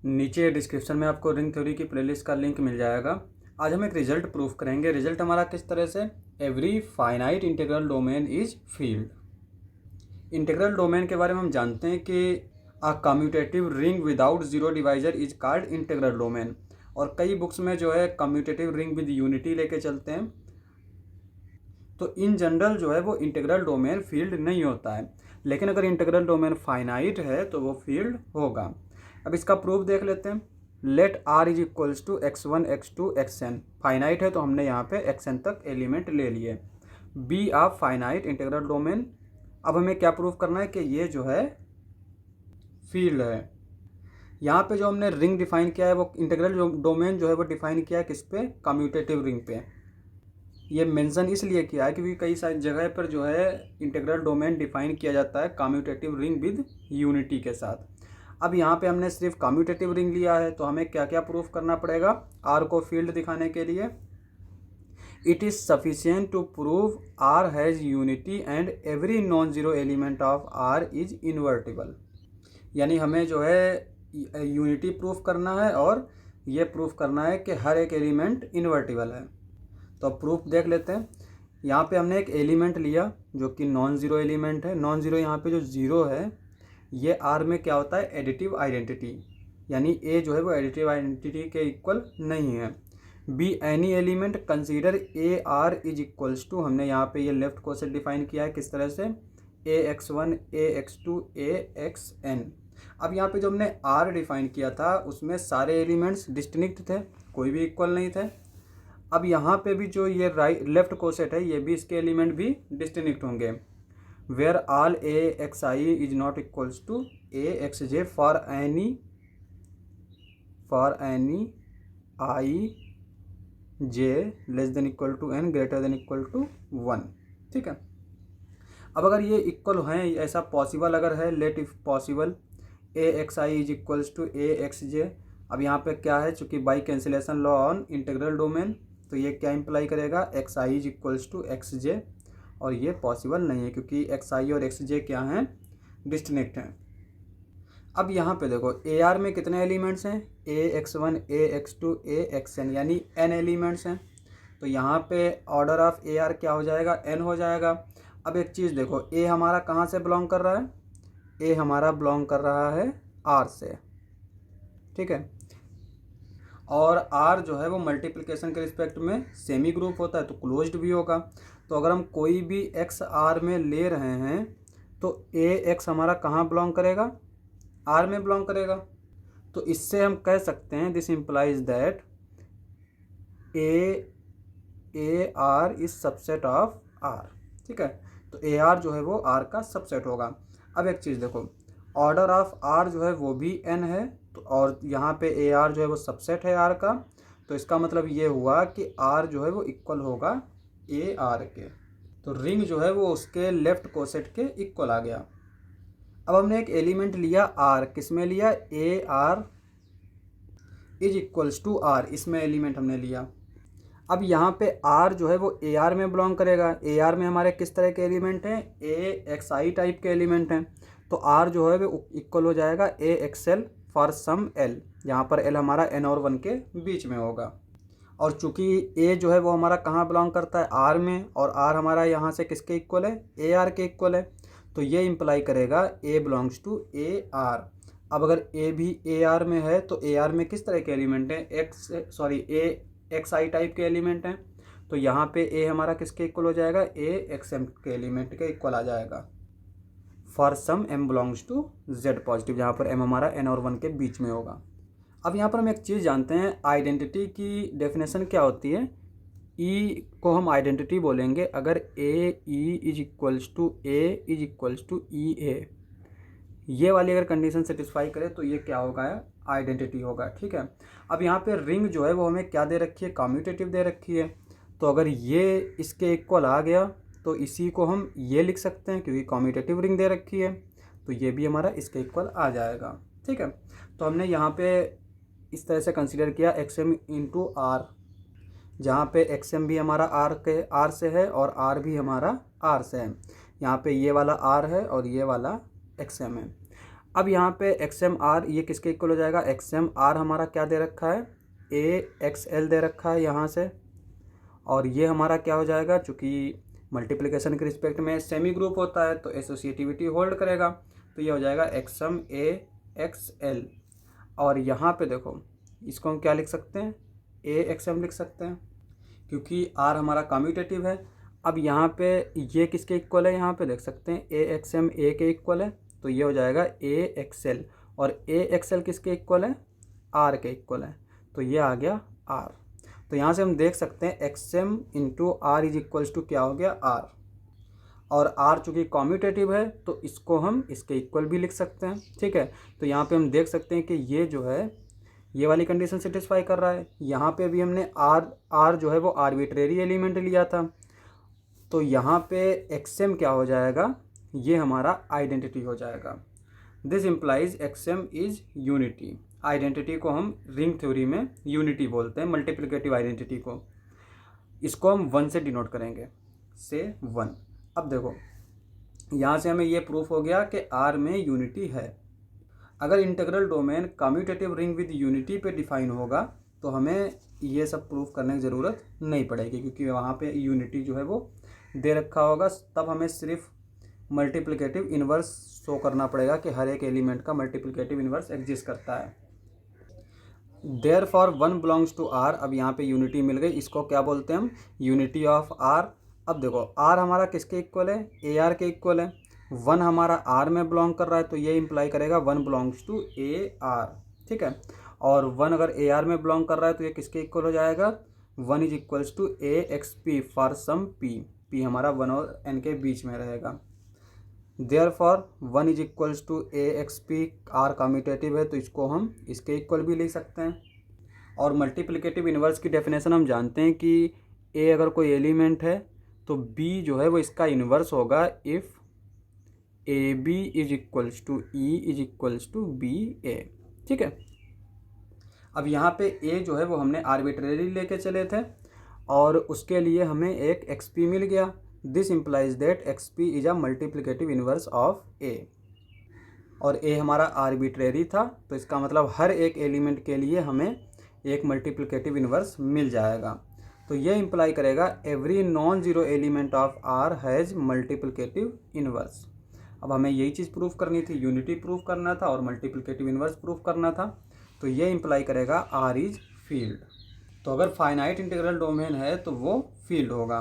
नीचे डिस्क्रिप्शन में आपको रिंग थ्योरी की प्लेलिस्ट का लिंक मिल जाएगा। आज हम एक रिजल्ट प्रूफ करेंगे। रिजल्ट हमारा किस तरह से, every finite integral domain is field. Integral domain के बारे में हम जानते हैं कि a commutative ring without zero divisor is called integral domain. और कई बुक्स में जो है कम्यूटेटिव रिंग विद यूनिटी लेके चलते हैं। तो इन जनरल जो है वो इंटीग्रल डोमेन फील्ड नहीं होता है, लेकिन अगर इंटीग्रल डोमेन फाइनाइट है तो वो फील्ड होगा। अब इसका प्रूफ देख लेते हैं। Let R is equals to x1 x2 xn। Finite है तो हमने यहाँ पे xn तक एलिमेंट ले लिए। B a finite integral domain. अब हमें क्या प्रूफ करना है कि ये जो है फील्ड है। यहाँ पे जो हमने रिंग डिफाइन किया है वो इंटीग्रल डोमेन जो है वो डिफाइन किया है किस पे, कम्यूटेटिव रिंग पे। ये मेंशन इसलिए किया है क्योंकि कई सारी जगह पर जो है इंटीग्रल डोमेन डिफाइन किया जाता है कम्यूटेटिव रिंग विद यूनिटी के साथ। अब यहाँ पे हमने सिर्फ कम्यूटेटिव रिंग लिया है तो हमें क्या क्या प्रूफ करना पड़ेगा आर को फील्ड दिखाने के लिए। It is sufficient to prove R has unity and every non zero element of R is invertible. यानी हमें जो है यूनिटी प्रूफ करना है और ये प्रूफ करना है कि हर एक एलिमेंट इन्वर्टिबल है। तो अब प्रूफ देख लेते हैं। यहाँ पे हमने एक एलिमेंट लिया जो कि नॉन ज़ीरो एलिमेंट है। नॉन ज़ीरो यहाँ पे जो ज़ीरो है ये आर में क्या होता है, एडिटिव आइडेंटिटी। यानी ए जो है वो एडिटिव आइडेंटिटी के इक्वल नहीं है। B any element consider A R is equals to, हमने यहाँ पे ये लेफ्ट को से डिफाइन किया है किस तरह से, AX1 AX2 AXN। अब यहाँ पे जो हमने आर डिफाइन किया था उसमें सारे एलिमेंट्स डिस्टिंक्ट थे, कोई भी इक्वल नहीं थे। अब यहाँ पे भी जो ये लेफ्ट कोसेट है ये भी इसके एलिमेंट भी डिस्टिंक्ट होंगे। Where all AXI is not equals to AXJ for any I J less than equal to N greater than equal to 1। ठीक है। अब अगर ये इक्वल हैं, ऐसा पॉसिबल अगर है, let if possible AXI is equals to AXJ। अब यहाँ पे क्या है, चूंकि by cancellation law on integral domain, तो ये क्या इंप्लाई करेगा, XI is equals to XJ। और ये पॉसिबल नहीं है क्योंकि XI और XJ क्या हैं, डिस्टिंक्ट हैं। अब यहाँ पे देखो AR में कितने एलिमेंट्स हैं, AX1 AX2 AXN, यानी N एलिमेंट्स हैं। तो यहाँ पे ऑर्डर ऑफ AR क्या हो जाएगा, N हो जाएगा। अब एक चीज़ देखो, A हमारा कहाँ से बिलोंग कर रहा है, A हमारा बिलोंग कर रहा है R से। ठीक है। और R जो है वो मल्टीप्लिकेशन के रिस्पेक्ट में सेमी ग्रुप होता है तो क्लोज्ड भी होगा। तो अगर हम कोई भी X R में ले रहे हैं तो AX हमारा कहाँ बिलोंग करेगा, R में बिलोंग करेगा। तो इससे हम कह सकते हैं this implies that AR is subset of R। ठीक है। तो AR जो है वो R का सबसेट होगा। अब एक चीज़ देखो, ऑर्डर ऑफ R जो है वो भी N है, तो और यहाँ पे AR जो है वो सबसेट है R का। तो इसका मतलब ये हुआ कि R जो है वो इक्वल होगा AR के। तो रिंग जो है वो उसके लेफ्ट कोसेट के इक्वल आ गया। अब हमने एक एलिमेंट लिया R, किस में लिया, AR is equals to R, इसमें एलिमेंट हमने लिया। अब यहाँ पे R जो है वो AR में बिलोंग करेगा। AR में हमारे किस तरह के एलिमेंट हैं, AXI टाइप के एलिमेंट हैं। तो R जो है वो इक्वल हो जाएगा AXL फॉर सम L, यहाँ पर L हमारा N और 1 के बीच में होगा। और चूंकि A जो है वो हमारा कहाँ बिलोंग करता है, R में, और R हमारा यहाँ से किसके इक्वल है, AR के इक्वल है। तो ये इंप्लाई करेगा A बिलोंग्स टू AR। अब अगर A भी AR में है तो AR में किस तरह के एलिमेंट हैं, AXI टाइप के एलिमेंट हैं। तो यहाँ पे A हमारा किसके इक्वल हो जाएगा, AXM के एलिमेंट के इक्वल आ जाएगा। For some M belongs to Z positive, जहाँ पर M हमारा N और 1 के बीच में होगा। अब यहाँ पर हम एक चीज़ जानते हैं, आइडेंटिटी की डेफिनेशन क्या होती है। E को हम आइडेंटिटी बोलेंगे अगर AE is equals to A is equals to EA। ये वाली अगर कंडीशन सेटिस्फाई करे तो ये क्या होगा, आइडेंटिटी होगा। ठीक है। अब यहाँ पे रिंग जो है वो हमें क्या दे रखी है, कम्यूटेटिव दे रखी है। तो अगर ये इसके इक्वल आ गया तो इसी को हम ये लिख सकते हैं क्योंकि कम्यूटेटिव रिंग दे रखी है, तो ये भी हमारा इसके इक्वल आ जाएगा। ठीक है। तो हमने यहाँ पे इस तरह से कंसिडर किया XM इंटू R, जहाँ पे XM भी हमारा R से है और R भी हमारा R से है। यहाँ पे ये वाला R है और ये वाला XM है। अब यहाँ पे एक्सएम आर ये किसके इक्वल हो जाएगा, एक्सएम आर हमारा क्या दे रखा है, ए एक्स एल दे रखा है यहाँ से, और ये हमारा क्या हो जाएगा, चूँकि मल्टीप्लिकेशन के रिस्पेक्ट में सेमी ग्रुप होता है तो एसोसिएटिविटी होल्ड करेगा, तो ये हो जाएगा एक्सएम ए एक्स एल। और यहाँ पे देखो इसको हम क्या लिख सकते हैं, ए एक्सएम लिख सकते हैं क्योंकि आर हमारा कम्यूटेटिव है। अब यहाँ पे ये किसके इक्वल है, यहाँ पे देख सकते हैं ए एक्सएम ए के इक्वल है, तो ये हो जाएगा ए एक्सएल, और ए एक्सएल किसके इक्वल है, आर के इक्वल है, तो ये आ गया आर। तो यहाँ से हम देख सकते हैं XM into R is equals to क्या हो गया, आर। और आर चूँकि कॉम्यूटेटिव है तो इसको हम इसके इक्वल भी लिख सकते हैं, ठीक है। तो यहाँ पे हम देख सकते हैं कि ये जो है ये वाली कंडीशन सेटिस्फाई कर रहा है। यहाँ पे भी हमने आर जो है वो आर्बिट्रेरी एलिमेंट लिया था, तो यहाँ पे एक्सएम क्या हो जाएगा, ये हमारा आइडेंटिटी हो जाएगा। This implies XM is unity. Identity को हम रिंग थ्योरी में यूनिटी बोलते हैं, मल्टीप्लिकेटिव आइडेंटिटी को। इसको हम 1 से डिनोट करेंगे, से 1। अब देखो यहाँ से हमें ये प्रूफ हो गया कि आर में यूनिटी है। अगर integral domain commutative ring with unity पे डिफाइन होगा तो हमें ये सब प्रूफ करने की ज़रूरत नहीं पड़ेगी, क्योंकि वहाँ पे यूनिटी जो है वो दे रखा होगा। तब हमें सिर्फ मल्टीप्लिकेटिव इन्वर्स शो करना पड़ेगा कि हर एक एलिमेंट का मल्टीप्लिकेटिव इन्वर्स एग्जिस्ट करता है। Therefore 1 belongs to R. अब यहाँ पे यूनिटी मिल गई, इसको क्या बोलते हैं हम, यूनिटी ऑफ आर। अब देखो आर हमारा किसके इक्वल है, ए आर के इक्वल है। 1 हमारा आर में बिलोंग कर रहा है तो ये इंप्लाई करेगा 1 बिलोंग्स टू ए आर, ठीक है। और 1 अगर ए आर में बिलोंग कर रहा है तो ये किसके इक्वल हो जाएगा, 1 is equals to A X P for some P. P हमारा 1 और n के बीच में रहेगा। Therefore 1 is equals to A X P, R commutative है तो इसको हम इसके इक्वल भी लिख सकते हैं। और मल्टीप्लिकेटिव इन्वर्स की डेफिनेशन हम जानते हैं कि ए अगर कोई एलिमेंट है तो बी जो है वो इसका इन्वर्स होगा if A B is equals to E is equals to B A, ठीक है। अब यहाँ पे ए जो है वो हमने आर्बिट्रेरी लेके चले थे और उसके लिए हमें एक एक्स पी मिल गया। This implies that x p is a multiplicative inverse of A. और ए हमारा आर्बिट्रेरी था तो इसका मतलब हर एक एलिमेंट के लिए हमें एक मल्टीप्लिकेटिव इन्वर्स मिल जाएगा। तो ये इंप्लाई करेगा every non zero element of R has multiplicative inverse. अब हमें यही चीज़ प्रूफ करनी थी, यूनिटी प्रूफ करना था और मल्टीप्लिकेटिव इन्वर्स प्रूफ करना था। तो ये इंप्लाई करेगा आर इज फील्ड। तो अगर फाइनाइट इंटीग्रल डोमेन है तो वो फील्ड होगा।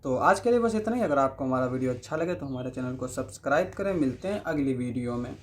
तो आज के लिए बस इतना ही। अगर आपको हमारा वीडियो अच्छा लगे तो हमारे चैनल को सब्सक्राइब करें। मिलते हैं अगली वीडियो में।